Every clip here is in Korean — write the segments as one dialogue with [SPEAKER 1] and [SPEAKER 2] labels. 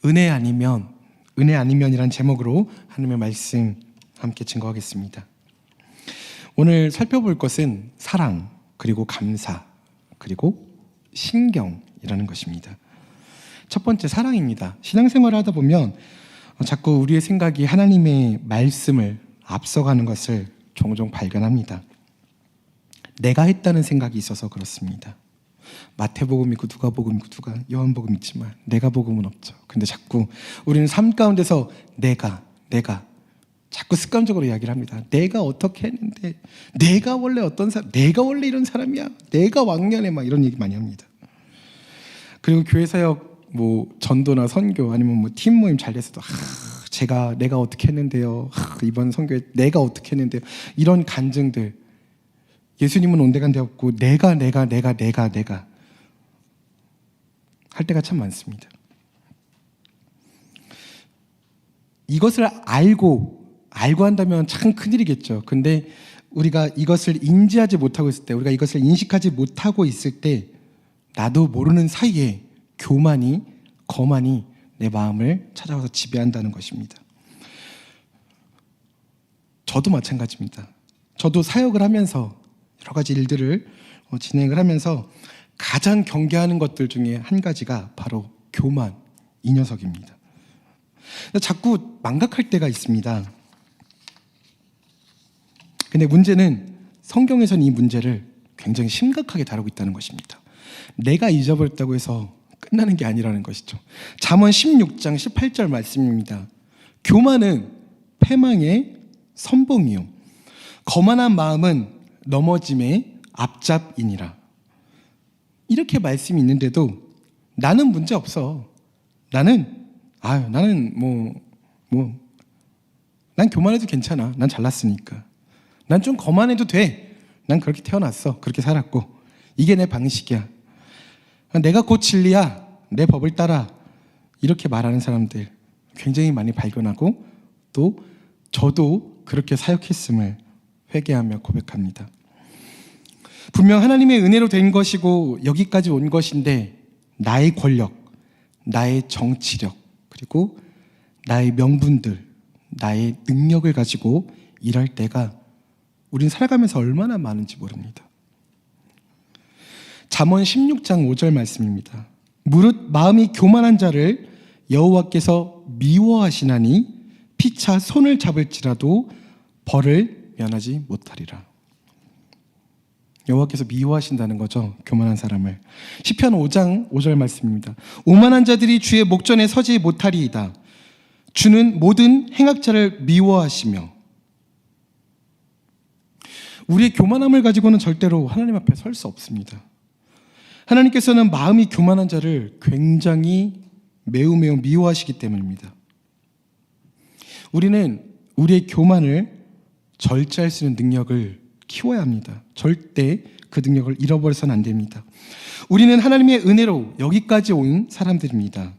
[SPEAKER 1] 은혜 아니면이란 제목으로 하나님의 말씀 함께 증거하겠습니다. 오늘 살펴볼 것은 사랑, 그리고 감사, 그리고 신경이라는 것입니다. 첫 번째, 사랑입니다. 신앙생활을 하다 보면 자꾸 우리의 생각이 하나님의 말씀을 앞서가는 것을 종종 발견합니다. 내가 했다는 생각이 있어서 그렇습니다. 마태복음 있고 누가복음 있고 요한복음 있지만 내가 복음은 없죠. 근데 자꾸 우리는 삶 가운데서 내가 자꾸 습관적으로 이야기를 합니다. 내가 어떻게 했는데, 내가 원래 어떤 사람, 내가 원래 이런 사람이야, 내가 왕년에 막 이런 얘기 많이 합니다. 그리고 교회 사역 전도나 선교 아니면 팀 모임 잘 됐어도 내가 어떻게 했는데요, 이번 선교에 내가 어떻게 했는데요, 이런 간증들. 예수님은 온데간데 없고 내가 할 때가 참 많습니다. 이것을 알고 한다면 참 큰일이겠죠. 근데 우리가 이것을 인지하지 못하고 있을 때, 우리가 이것을 인식하지 못하고 있을 때, 나도 모르는 사이에 교만이, 거만이 내 마음을 찾아와서 지배한다는 것입니다. 저도 마찬가지입니다. 저도 사역을 하면서 여러 가지 일들을 진행을 하면서 가장 경계하는 것들 중에 한 가지가 바로 교만, 이 녀석입니다. 자꾸 망각할 때가 있습니다. 근데 문제는 성경에서는 이 문제를 굉장히 심각하게 다루고 있다는 것입니다. 내가 잊어버렸다고 해서 끝나는 게 아니라는 것이죠. 잠언 16장 18절 말씀입니다. 교만은 패망의 선봉이요, 거만한 마음은 넘어짐의 앞잡이니라. 이렇게 말씀이 있는데도 나는 문제 없어. 나는 난 교만해도 괜찮아. 난 잘났으니까. 난 좀 거만해도 돼. 난 그렇게 태어났어. 그렇게 살았고. 이게 내 방식이야. 내가 곧 진리야. 내 법을 따라. 이렇게 말하는 사람들 굉장히 많이 발견하고, 또 저도 그렇게 사역했음을 회개하며 고백합니다. 분명 하나님의 은혜로 된 것이고 여기까지 온 것인데, 나의 권력, 나의 정치력, 그리고 나의 명분들, 나의 능력을 가지고 일할 때가 우린 살아가면서 얼마나 많은지 모릅니다. 잠언 16장 5절 말씀입니다. 무릇 마음이 교만한 자를 여호와께서 미워하시나니 피차 손을 잡을지라도 벌을 면하지 못하리라. 여호와께서 미워하신다는 거죠, 교만한 사람을. 시편 5장 5절 말씀입니다. 오만한 자들이 주의 목전에 서지 못하리이다. 주는 모든 행악자를 미워하시며. 우리의 교만함을 가지고는 절대로 하나님 앞에 설 수 없습니다. 하나님께서는 마음이 교만한 자를 굉장히 매우 미워하시기 때문입니다. 우리는 우리의 교만을 절제할 수 있는 능력을 키워야 합니다. 절대 그 능력을 잃어버려서는 안 됩니다. 우리는 하나님의 은혜로 여기까지 온 사람들입니다.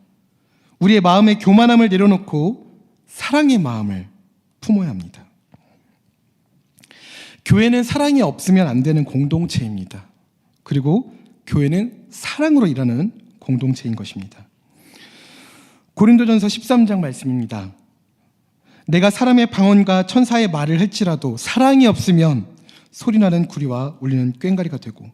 [SPEAKER 1] 우리의 마음의 교만함을 내려놓고 사랑의 마음을 품어야 합니다. 교회는 사랑이 없으면 안 되는 공동체입니다. 그리고 교회는 사랑으로 일하는 공동체인 것입니다. 고린도전서 13장 말씀입니다. 내가 사람의 방언과 천사의 말을 할지라도 사랑이 없으면 소리나는 구리와 울리는 꽹과리가 되고,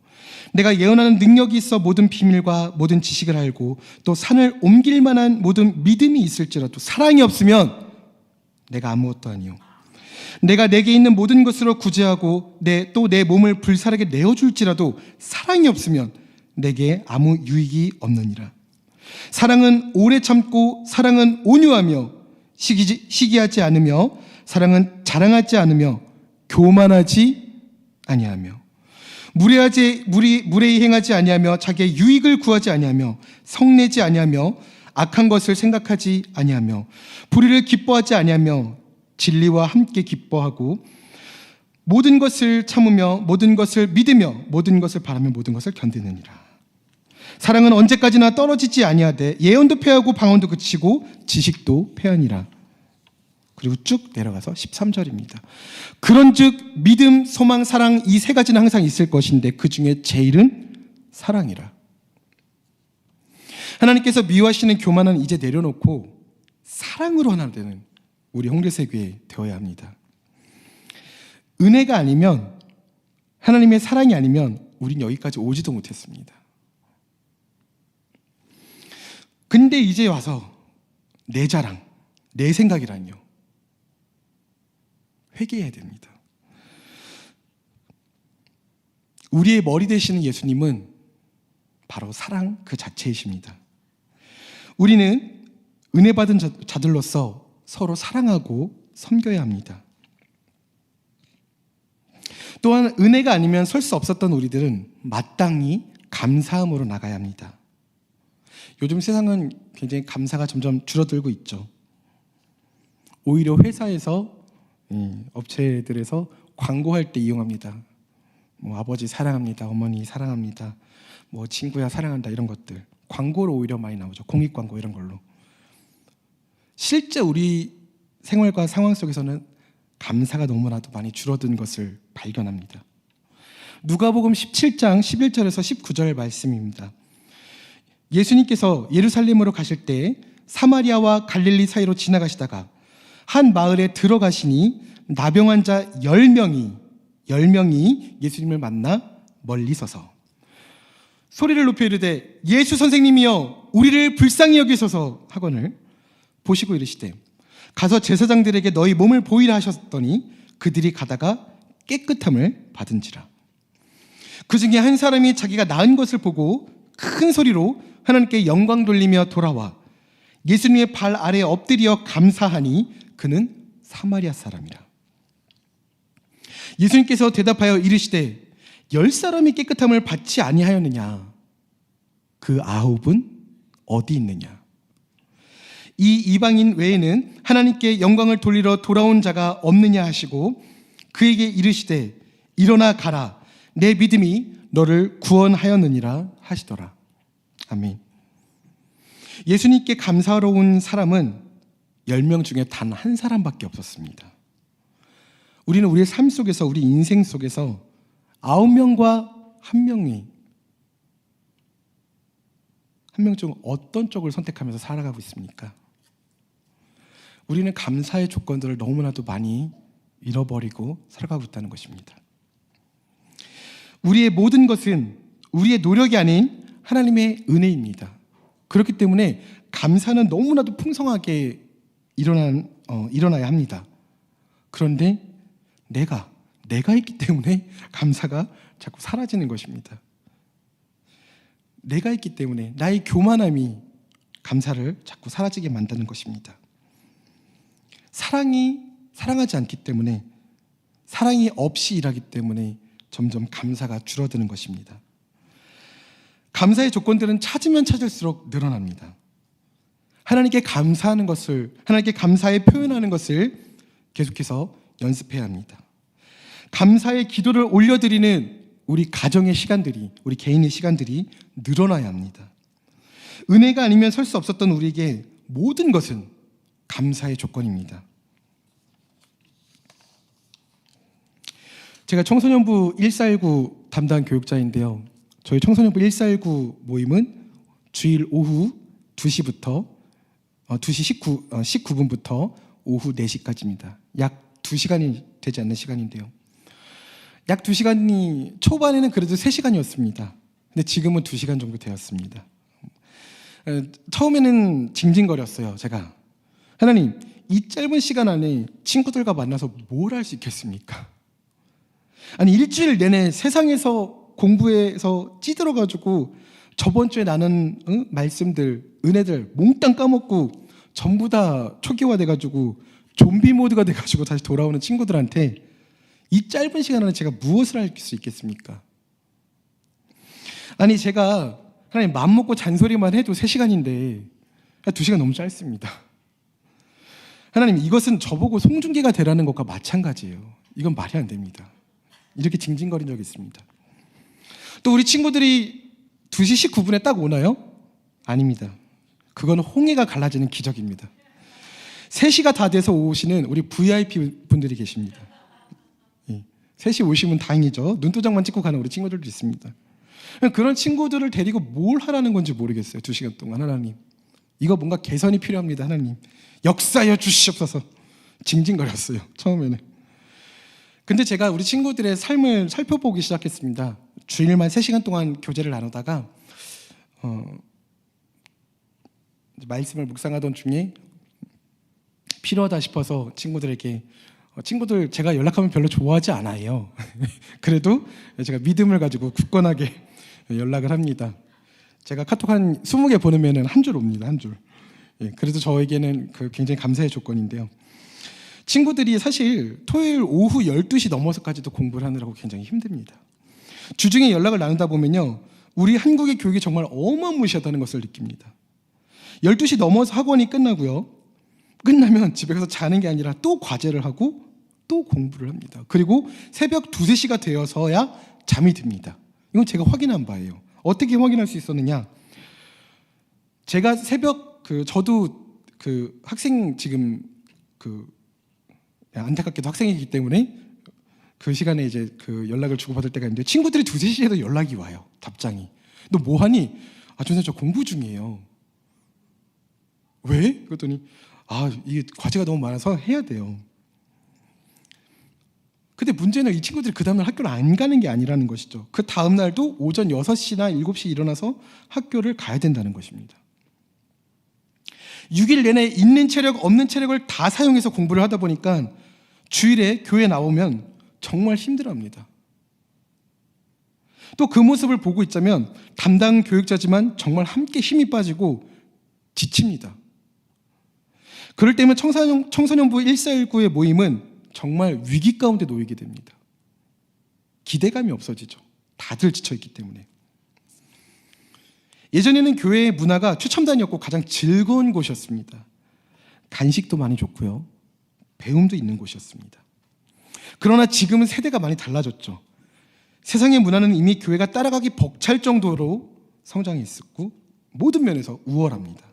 [SPEAKER 1] 내가 예언하는 능력이 있어 모든 비밀과 모든 지식을 알고 또 산을 옮길 만한 모든 믿음이 있을지라도 사랑이 없으면 내가 아무것도 아니요, 내가 내게 있는 모든 것으로 구제하고 또 내 몸을 불살에게 내어줄지라도 사랑이 없으면 내게 아무 유익이 없느니라. 사랑은 오래 참고, 사랑은 온유하며 시기하지 않으며, 사랑은 자랑하지 않으며 교만하지 아니하며, 무례히 행하지 아니하며, 자기의 유익을 구하지 아니하며, 성내지 아니하며, 악한 것을 생각하지 아니하며, 불의를 기뻐하지 아니하며, 진리와 함께 기뻐하고, 모든 것을 참으며, 모든 것을 믿으며, 모든 것을 바라며, 모든 것을 견디느니라. 사랑은 언제까지나 떨어지지 아니하되 예언도 패하고 방언도 그치고 지식도 패하니라. 그리고 쭉 내려가서 13절입니다. 그런즉 믿음, 소망, 사랑, 이 세 가지는 항상 있을 것인데 그 중에 제일은 사랑이라. 하나님께서 미워하시는 교만은 이제 내려놓고 사랑으로 하나 되는 우리 홍대세교회 되어야 합니다. 은혜가 아니면, 하나님의 사랑이 아니면 우린 여기까지 오지도 못했습니다. 근데 이제 와서 내 자랑, 내 생각이란요. 회개해야 됩니다. 우리의 머리 되시는 예수님은 바로 사랑 그 자체이십니다. 우리는 은혜 받은 자들로서 서로 사랑하고 섬겨야 합니다. 또한 은혜가 아니면 설 수 없었던 우리들은 마땅히 감사함으로 나가야 합니다. 요즘 세상은 굉장히 감사가 점점 줄어들고 있죠. 오히려 회사에서, 업체들에서 광고할 때 이용합니다. 뭐 아버지 사랑합니다, 어머니 사랑합니다, 뭐 친구야 사랑한다, 이런 것들 광고로 오히려 많이 나오죠. 공익 광고 이런 걸로. 실제 우리 생활과 상황 속에서는 감사가 너무나도 많이 줄어든 것을 발견합니다. 누가복음 17장 11절에서 19절 말씀입니다. 예수님께서 예루살렘으로 가실 때 사마리아와 갈릴리 사이로 지나가시다가 한 마을에 들어가시니 나병 환자 10명이 예수님을 만나 멀리 서서 소리를 높여 이르되 예수 선생님이여 우리를 불쌍히 여기소서 하거늘 보시고 이르시되 가서 제사장들에게 너희 몸을 보이라 하셨더니 그들이 가다가 깨끗함을 받은지라. 그 중에 한 사람이 자기가 나은 것을 보고 큰 소리로 하나님께 영광 돌리며 돌아와 예수님의 발 아래에 엎드려 감사하니 그는 사마리아 사람이라. 예수님께서 대답하여 이르시되 10사람이 깨끗함을 받지 아니하였느냐? 그 9은 어디 있느냐? 이 이방인 외에는 하나님께 영광을 돌리러 돌아온 자가 없느냐 하시고 그에게 이르시되 일어나 가라 내 믿음이 너를 구원하였느니라 하시더라. 아멘. 예수님께 감사하러 온 사람은 10명 중에 단 한 사람밖에 없었습니다. 우리는 우리의 삶 속에서, 우리 인생 속에서 9명과 1명이 한 명 중 어떤 쪽을 선택하면서 살아가고 있습니까? 우리는 감사의 조건들을 너무나도 많이 잃어버리고 살아가고 있다는 것입니다. 우리의 모든 것은 우리의 노력이 아닌 하나님의 은혜입니다. 그렇기 때문에 감사는 너무나도 풍성하게 일어나야 합니다. 그런데 내가 있기 때문에 감사가 자꾸 사라지는 것입니다. 내가 있기 때문에 나의 교만함이 감사를 자꾸 사라지게 만드는 것입니다. 사랑하지 않기 때문에, 사랑이 없이 일하기 때문에 점점 감사가 줄어드는 것입니다. 감사의 조건들은 찾으면 찾을수록 늘어납니다. 하나님께 감사하는 것을, 하나님께 감사에 표현하는 것을 계속해서 연습해야 합니다. 감사의 기도를 올려드리는 우리 가정의 시간들이, 우리 개인의 시간들이 늘어나야 합니다. 은혜가 아니면 설 수 없었던 우리에게 모든 것은 감사의 조건입니다. 제가 청소년부 149 담당 교육자인데요. 저희 청소년부 149 모임은 주일 오후 2시부터 2시 19분부터 오후 4시까지입니다. 약 2시간이 되지 않는 시간인데요. 약 2시간이 초반에는 그래도 3시간이었습니다. 근데 지금은 2시간 정도 되었습니다. 처음에는 징징거렸어요. 제가 하나님, 이 짧은 시간 안에 친구들과 만나서 뭘 할 수 있겠습니까? 아니 일주일 내내 세상에서 공부해서 찌들어가지고 저번 주에 나눈 말씀들, 은혜들 몽땅 까먹고 전부 다 초기화돼가지고 좀비 모드가 돼가지고 다시 돌아오는 친구들한테 이 짧은 시간 안에 제가 무엇을 할 수 있겠습니까? 아니 제가 하나님 맘 먹고 잔소리만 해도 3시간인데 2시간 너무 짧습니다. 하나님, 이것은 저보고 송중기가 되라는 것과 마찬가지예요. 이건 말이 안 됩니다. 이렇게 징징거린 적이 있습니다. 또 우리 친구들이 2시 19분에 딱 오나요? 아닙니다. 그건 홍해가 갈라지는 기적입니다. 3시가 다 돼서 오시는 우리 VIP 분들이 계십니다. 3시 오시면 다행이죠. 눈도장만 찍고 가는 우리 친구들도 있습니다. 그런 친구들을 데리고 뭘 하라는 건지 모르겠어요. 2시간 동안. 하나님, 이거 뭔가 개선이 필요합니다. 하나님, 역사여 주시옵소서. 징징거렸어요, 처음에는. 근데 제가 우리 친구들의 삶을 살펴보기 시작했습니다. 주일만 3시간 동안 교제를 나누다가 말씀을 묵상하던 중에 필요하다 싶어서 친구들에게, 친구들 제가 연락하면 별로 좋아하지 않아요. 그래도 제가 믿음을 가지고 굳건하게 연락을 합니다. 제가 카톡 한 20개 보내면 한 줄 옵니다. 한 줄. 그래도 저에게는 굉장히 감사의 조건인데요. 친구들이 사실 토요일 오후 12시 넘어서까지도 공부를 하느라고 굉장히 힘듭니다. 주중에 연락을 나누다 보면요, 우리 한국의 교육이 정말 어마무시하다는 것을 느낍니다. 12시 넘어서 학원이 끝나고요, 끝나면 집에 가서 자는 게 아니라 또 과제를 하고 또 공부를 합니다. 그리고 새벽 2, 3시가 되어서야 잠이 듭니다. 이건 제가 확인한 바예요. 어떻게 확인할 수 있었느냐, 제가 새벽 저도 학생 지금 안타깝게도 학생이기 때문에 그 시간에 이제 연락을 주고받을 때가 있는데, 친구들이 2, 3시에도 연락이 와요. 답장이. 너 뭐하니? 선생님 저 공부 중이에요. 왜? 그랬더니 이게 과제가 너무 많아서 해야 돼요. 근데 문제는 이 친구들이 그 다음날 학교를 안 가는 게 아니라는 것이죠. 그 다음날도 오전 6시나 7시에 일어나서 학교를 가야 된다는 것입니다. 6일 내내 있는 체력 없는 체력을 다 사용해서 공부를 하다 보니까 주일에 교회 나오면 정말 힘들어합니다. 또 그 모습을 보고 있자면 담당 교육자지만 정말 함께 힘이 빠지고 지칩니다. 그럴 때면 청소년부 1419의 모임은 정말 위기 가운데 놓이게 됩니다. 기대감이 없어지죠. 다들 지쳐있기 때문에. 예전에는 교회의 문화가 최첨단이었고 가장 즐거운 곳이었습니다. 간식도 많이 좋고요, 배움도 있는 곳이었습니다. 그러나 지금은 세대가 많이 달라졌죠. 세상의 문화는 이미 교회가 따라가기 벅찰 정도로 성장했었고 모든 면에서 우월합니다.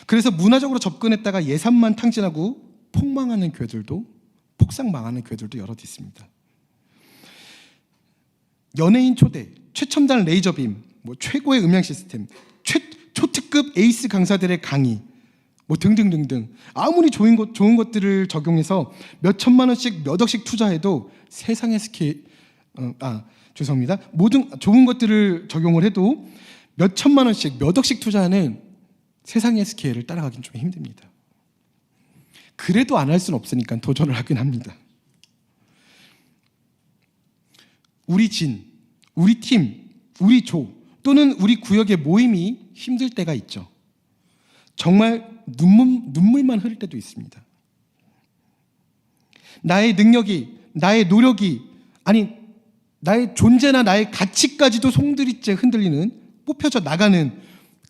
[SPEAKER 1] 그래서 문화적으로 접근했다가 예산만 탕진하고 폭망하는 교회들도, 폭삭 망하는 교회들도 여럿 있습니다. 연예인 초대, 최첨단 레이저빔, 최고의 음향 시스템, 초특급 에이스 강사들의 강의, 등등등등, 아무리 좋은 것들을 적용해서 몇 천만 원씩 몇 억씩 투자해도 세상의 모든 좋은 것들을 적용을 해도 몇 천만 원씩 몇 억씩 투자하는 세상의 스케일을 따라가긴 좀 힘듭니다. 그래도 안 할 수는 없으니까 도전을 하긴 합니다. 우리 진, 우리 팀, 우리 조 또는 우리 구역의 모임이 힘들 때가 있죠. 정말 눈물만 흐를 때도 있습니다. 나의 능력이, 나의 노력이, 나의 존재나 나의 가치까지도 송두리째 흔들리는, 뽑혀져 나가는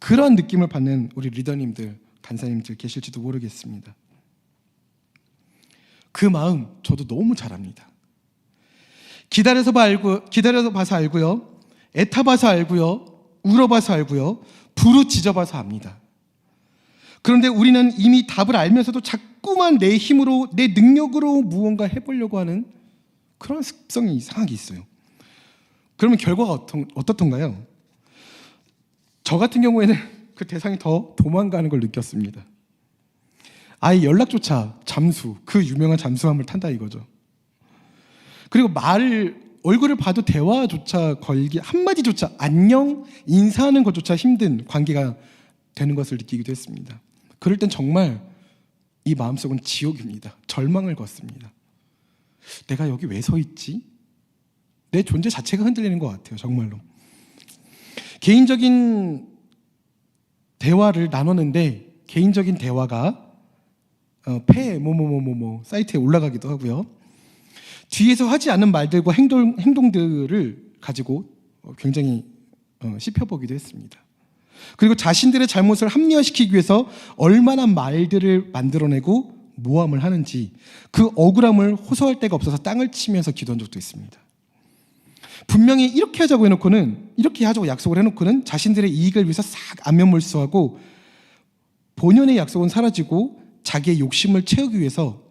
[SPEAKER 1] 그런 느낌을 받는 우리 리더님들, 간사님들 계실지도 모르겠습니다. 그 마음 저도 너무 잘 압니다. 기다려서 봐서 알고요, 애타봐서 알고요, 울어봐서 알고요, 부르짖어봐서 압니다. 그런데 우리는 이미 답을 알면서도 자꾸만 내 힘으로, 내 능력으로 무언가 해보려고 하는 그런 습성이 이상하게 있어요. 그러면 결과가 어떻던가요? 저 같은 경우에는 그 대상이 더 도망가는 걸 느꼈습니다. 아예 연락조차 잠수, 그 유명한 잠수함을 탄다 이거죠. 그리고 얼굴을 봐도 대화조차 걸기, 한마디조차 안녕, 인사하는 것조차 힘든 관계가 되는 것을 느끼기도 했습니다. 그럴 땐 정말 이 마음속은 지옥입니다. 절망을 걷습니다. 내가 여기 왜 서 있지? 내 존재 자체가 흔들리는 것 같아요. 정말로. 개인적인 대화를 나눴는데, 개인적인 대화가 사이트에 올라가기도 하고요, 뒤에서 하지 않은 말들과 행동들을 가지고 굉장히 씹혀보기도 했습니다. 그리고 자신들의 잘못을 합리화시키기 위해서 얼마나 말들을 만들어내고 모함을 하는지, 그 억울함을 호소할 데가 없어서 땅을 치면서 기도한 적도 있습니다. 분명히 이렇게 하자고 해놓고는, 이렇게 하자고 약속을 해놓고는 자신들의 이익을 위해서 싹 안면몰수하고 본연의 약속은 사라지고 자기의 욕심을 채우기 위해서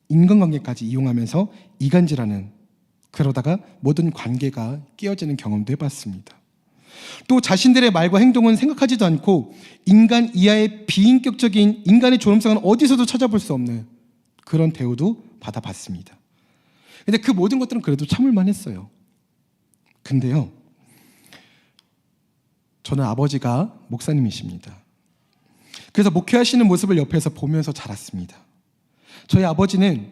[SPEAKER 1] 인간관계까지 이용하면서 이간질하는 그러다가 모든 관계가 깨어지는 경험도 해봤습니다. 또 자신들의 말과 행동은 생각하지도 않고 인간 이하의 비인격적인 인간의 존엄성은 어디서도 찾아볼 수 없는 그런 대우도 받아봤습니다. 근데 그 모든 것들은 그래도 참을만 했어요. 근데요, 저는 아버지가 목사님이십니다. 그래서 목회하시는 모습을 옆에서 보면서 자랐습니다. 저희 아버지는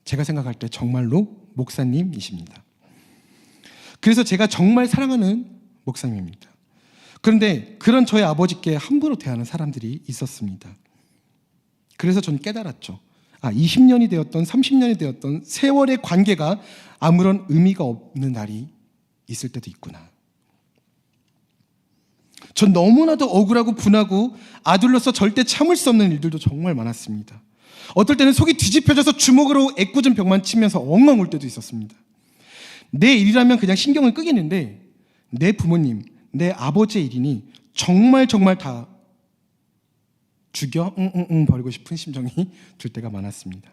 [SPEAKER 1] 제가 생각할 때 정말로 목사님이십니다. 그래서 제가 정말 사랑하는 목사님입니다. 그런데 그런 저희 아버지께 함부로 대하는 사람들이 있었습니다. 그래서 전 깨달았죠. 20년이 되었던 30년이 되었던 세월의 관계가 아무런 의미가 없는 날이 있을 때도 있구나. 전 너무나도 억울하고 분하고 아들로서 절대 참을 수 없는 일들도 정말 많았습니다. 어떨 때는 속이 뒤집혀져서 주먹으로 애꿎은 벽만 치면서 엉엉 울 때도 있었습니다. 내 일이라면 그냥 신경을 끄겠는데 내 부모님, 내 아버지의 일이니 정말 다 죽여 버리고 싶은 심정이 들 때가 많았습니다.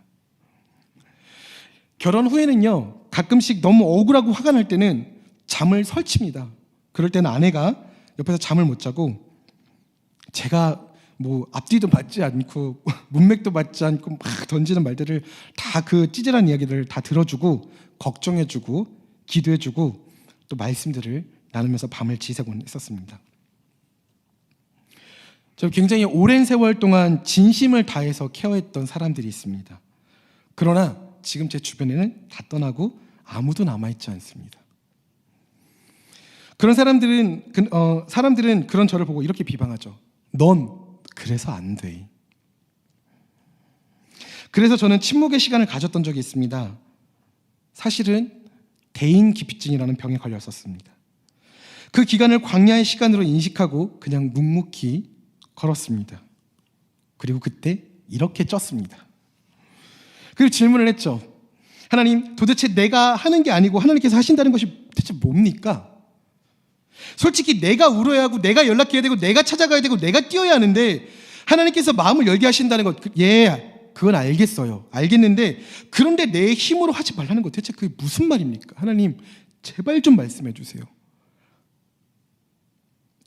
[SPEAKER 1] 결혼 후에는요, 가끔씩 너무 억울하고 화가 날 때는 잠을 설칩니다. 그럴 때는 아내가 옆에서 잠을 못 자고 제가 앞뒤도 맞지 않고 문맥도 맞지 않고 막 던지는 말들을 다 그 찌질한 이야기들을 다 들어주고 걱정해주고 기도해주고 또 말씀들을 나누면서 밤을 지새곤 했었습니다. 저 굉장히 오랜 세월 동안 진심을 다해서 케어했던 사람들이 있습니다. 그러나 지금 제 주변에는 다 떠나고 아무도 남아있지 않습니다. 그런 사람들은 그런 저를 보고 이렇게 비방하죠. 넌 그래서 안 돼. 그래서 저는 침묵의 시간을 가졌던 적이 있습니다. 사실은 대인기피증이라는 병에 걸렸었습니다. 그 기간을 광야의 시간으로 인식하고 그냥 묵묵히 걸었습니다. 그리고 그때 이렇게 쪘습니다. 그리고 질문을 했죠. 하나님, 도대체 내가 하는 게 아니고 하나님께서 하신다는 것이 대체 뭡니까? 솔직히 내가 울어야 하고 내가 연락해야 되고 내가 찾아가야 되고 내가 뛰어야 하는데 하나님께서 마음을 열게 하신다는 것, 그건 알겠어요. 알겠는데 그런데 내 힘으로 하지 말라는 것 대체 그게 무슨 말입니까? 하나님, 제발 좀 말씀해 주세요.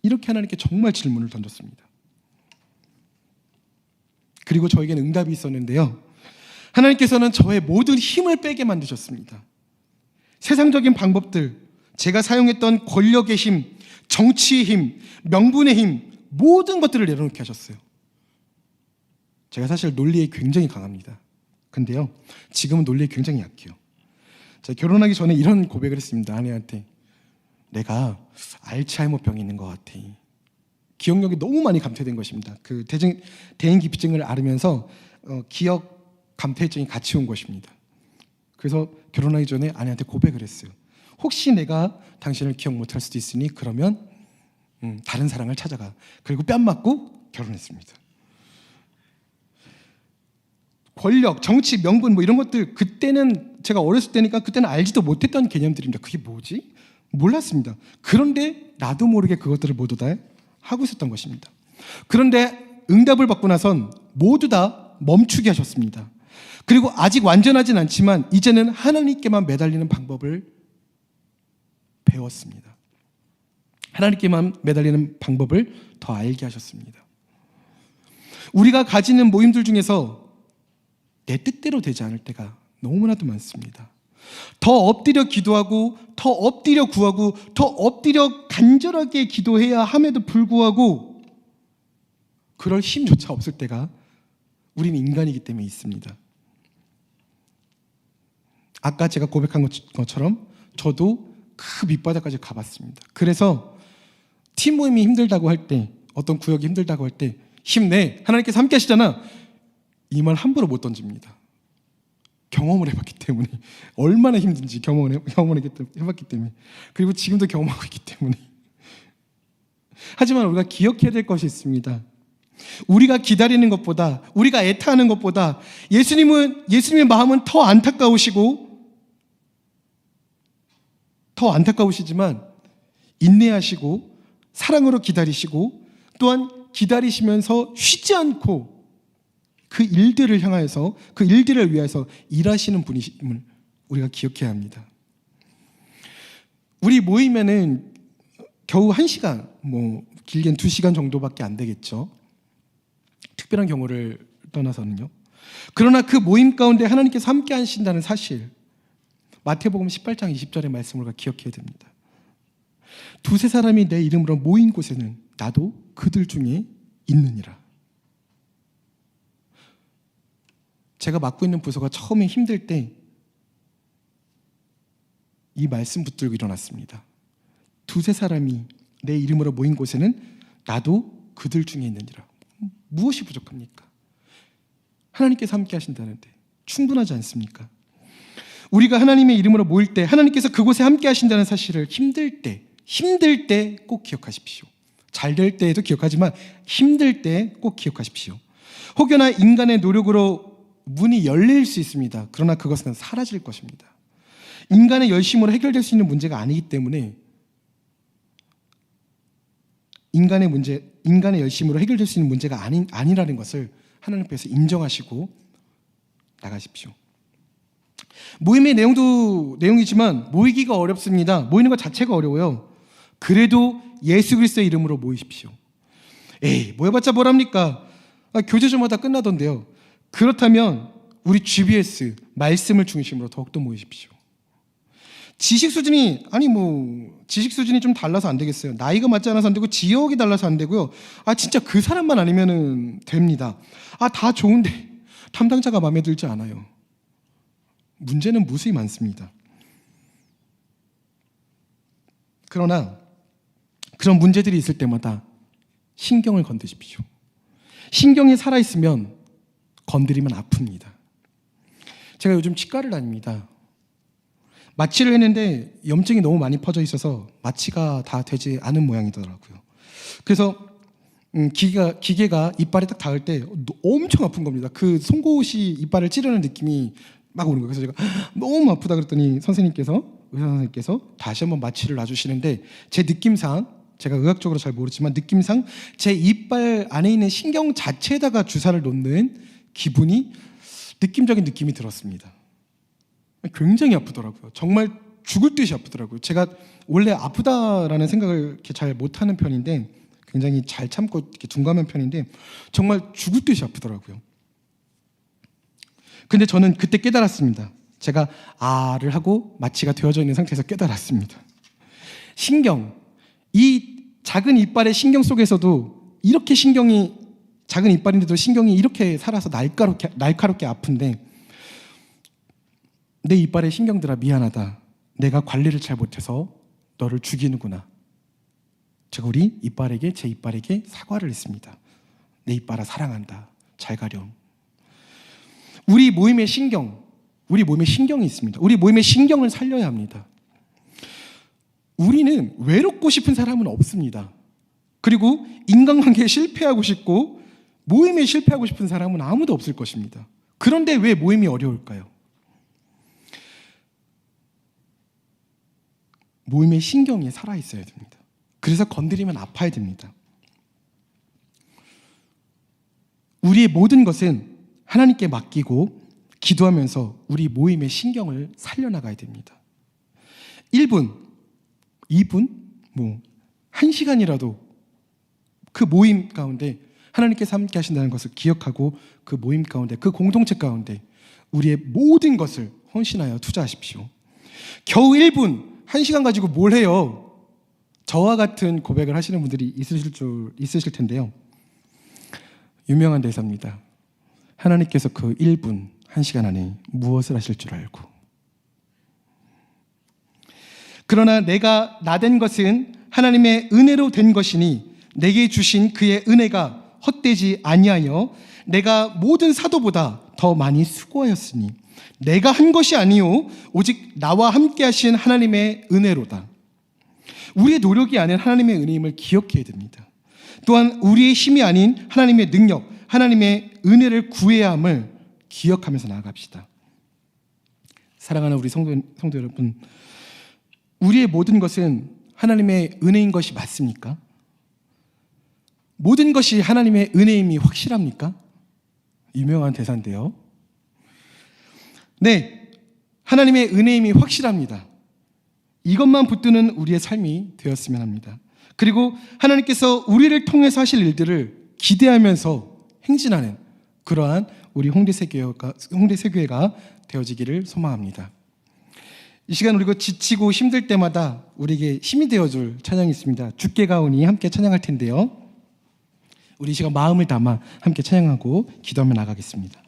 [SPEAKER 1] 이렇게 하나님께 정말 질문을 던졌습니다. 그리고 저에게는 응답이 있었는데요. 하나님께서는 저의 모든 힘을 빼게 만드셨습니다. 세상적인 방법들, 제가 사용했던 권력의 힘, 정치의 힘, 명분의 힘, 모든 것들을 내려놓게 하셨어요. 제가 사실 논리에 굉장히 강합니다. 근데요, 지금은 논리에 굉장히 약해요. 제가 결혼하기 전에 이런 고백을 했습니다. 아내한테. 내가 알츠하이머병이 있는 것 같아. 기억력이 너무 많이 감퇴된 것입니다. 그 대인기피증을 앓으면서 기억 감퇴증이 같이 온 것입니다. 그래서 결혼하기 전에 아내한테 고백을 했어요. 혹시 내가 당신을 기억 못할 수도 있으니 그러면 다른 사랑을 찾아가. 그리고 뺨 맞고 결혼했습니다. 권력, 정치, 명분 이런 것들 그때는 제가 어렸을 때니까 그때는 알지도 못했던 개념들입니다. 그게 뭐지? 몰랐습니다. 그런데 나도 모르게 그것들을 모두 다 하고 있었던 것입니다. 그런데 응답을 받고 나선 모두 다 멈추게 하셨습니다. 그리고 아직 완전하진 않지만 이제는 하나님께만 매달리는 방법을 배웠습니다. 하나님께만 매달리는 방법을 더 알게 하셨습니다. 우리가 가지는 모임들 중에서 내 뜻대로 되지 않을 때가 너무나도 많습니다. 더 엎드려 기도하고 더 엎드려 구하고 더 엎드려 간절하게 기도해야 함에도 불구하고 그럴 힘조차 없을 때가 우리는 인간이기 때문에 있습니다. 아까 제가 고백한 것처럼 저도 그 밑바닥까지 가봤습니다. 그래서 팀 모임이 힘들다고 할 때, 어떤 구역이 힘들다고 할 때 힘내, 하나님께서 함께 하시잖아, 이 말 함부로 못 던집니다. 경험을 해봤기 때문에, 얼마나 힘든지 경험을 해봤기 때문에, 그리고 지금도 경험하고 있기 때문에. 하지만 우리가 기억해야 될 것이 있습니다. 우리가 기다리는 것보다, 우리가 애타하는 것보다 예수님의 마음은 더 안타까우시지만 인내하시고 사랑으로 기다리시고 또한 기다리시면서 쉬지 않고 그 일들을 향하여서, 그 일들을 위해서 일하시는 분이심을 우리가 기억해야 합니다. 우리 모이면은 겨우 1시간, 길게는 2시간 정도밖에 안 되겠죠. 특별한 경우를 떠나서는요. 그러나 그 모임 가운데 하나님께서 함께 하신다는 사실, 마태복음 18장 20절의 말씀을 기억해야 됩니다. 두세 사람이 내 이름으로 모인 곳에는 나도 그들 중에 있느니라. 제가 맡고 있는 부서가 처음에 힘들 때 이 말씀 붙들고 일어났습니다. 두세 사람이 내 이름으로 모인 곳에는 나도 그들 중에 있느니라. 무엇이 부족합니까? 하나님께서 함께 하신다는데 충분하지 않습니까? 우리가 하나님의 이름으로 모일 때 하나님께서 그곳에 함께 하신다는 사실을 힘들 때 꼭 기억하십시오. 잘 될 때에도 기억하지만 힘들 때 꼭 기억하십시오. 혹여나 인간의 노력으로 문이 열릴 수 있습니다. 그러나 그것은 사라질 것입니다. 인간의 열심으로 해결될 수 있는 문제가 아니기 때문에 인간의 열심으로 해결될 수 있는 문제가 아니라는 것을 하나님께서 인정하시고 나가십시오. 모임의 내용이지만 모이기가 어렵습니다. 모이는 것 자체가 어려워요. 그래도 예수 그리스도의 이름으로 모이십시오. 모여봤자 뭐랍니까? 교제 좀 하다 끝나던데요. 그렇다면 우리 GBS 말씀을 중심으로 더욱더 모이십시오. 지식 수준이 좀 달라서 안 되겠어요. 나이가 맞지 않아서 안 되고 지역이 달라서 안 되고요. 진짜 그 사람만 아니면 됩니다. 다 좋은데 담당자가 마음에 들지 않아요. 문제는 무수히 많습니다. 그러나 그런 문제들이 있을 때마다 신경을 건드십시오. 신경이 살아있으면 건드리면 아픕니다. 제가 요즘 치과를 다닙니다. 마취를 했는데 염증이 너무 많이 퍼져 있어서 마취가 다 되지 않은 모양이더라고요. 그래서 기계가 이빨에 딱 닿을 때 엄청 아픈 겁니다. 그 송곳이 이빨을 찌르는 느낌이 막 오는 거예요. 그래서 제가 너무 아프다 그랬더니 의사 선생님께서 다시 한번 마취를 놔주시는데 제 느낌상, 제가 의학적으로 잘 모르지만 느낌상 제 이빨 안에 있는 신경 자체에다가 주사를 놓는 기분이 느낌적인 느낌이 들었습니다. 굉장히 아프더라고요. 정말 죽을 듯이 아프더라고요. 제가 원래 아프다라는 생각을 이렇게 잘 못하는 편인데 굉장히 잘 참고 이렇게 둔감한 편인데 정말 죽을 듯이 아프더라고요. 근데 저는 그때 깨달았습니다. 제가 를 하고 마취가 되어져 있는 상태에서 깨달았습니다. 이 작은 이빨의 신경 속에서도 이렇게 작은 이빨인데도 신경이 이렇게 살아서 날카롭게 아픈데 내 이빨의 신경들아 미안하다. 내가 관리를 잘 못해서 너를 죽이는구나. 제가 제 이빨에게 사과를 했습니다. 내 이빨아 사랑한다. 잘 가렴. 우리 모임의 신경이 있습니다. 우리 모임의 신경을 살려야 합니다. 우리는 외롭고 싶은 사람은 없습니다. 그리고 인간관계에 실패하고 싶고 모임에 실패하고 싶은 사람은 아무도 없을 것입니다. 그런데 왜 모임이 어려울까요? 모임의 신경이 살아있어야 됩니다. 그래서 건드리면 아파야 됩니다. 우리의 모든 것은 하나님께 맡기고 기도하면서 우리 모임의 신경을 살려나가야 됩니다. 1분, 2분, 1시간이라도 그 모임 가운데 하나님께서 함께 하신다는 것을 기억하고 그 모임 가운데, 그 공동체 가운데 우리의 모든 것을 헌신하여 투자하십시오. 겨우 1분, 1시간 가지고 뭘 해요? 저와 같은 고백을 하시는 분들이 있으실 텐데요. 유명한 대사입니다. 하나님께서 그 1분, 1시간 안에 무엇을 하실 줄 알고. 그러나 내가 나된 것은 하나님의 은혜로 된 것이니 내게 주신 그의 은혜가 헛되지 아니하여 내가 모든 사도보다 더 많이 수고하였으니 내가 한 것이 아니요 오직 나와 함께 하신 하나님의 은혜로다. 우리의 노력이 아닌 하나님의 은혜임을 기억해야 됩니다. 또한 우리의 힘이 아닌 하나님의 능력, 하나님의 은혜를 구해야 함을 기억하면서 나아갑시다. 사랑하는 우리 성도 여러분, 우리의 모든 것은 하나님의 은혜인 것이 맞습니까? 모든 것이 하나님의 은혜임이 확실합니까? 유명한 대사인데요. 네, 하나님의 은혜임이 확실합니다. 이것만 붙드는 우리의 삶이 되었으면 합니다. 그리고 하나님께서 우리를 통해서 하실 일들을 기대하면서 행진하는 그러한 우리 홍대새교회가 되어지기를 소망합니다. 이 시간 우리가 지치고 힘들 때마다 우리에게 힘이 되어줄 찬양이 있습니다. 주께 가오니 함께 찬양할 텐데요. 우리 이 시간 마음을 담아 함께 찬양하고 기도하며 나가겠습니다.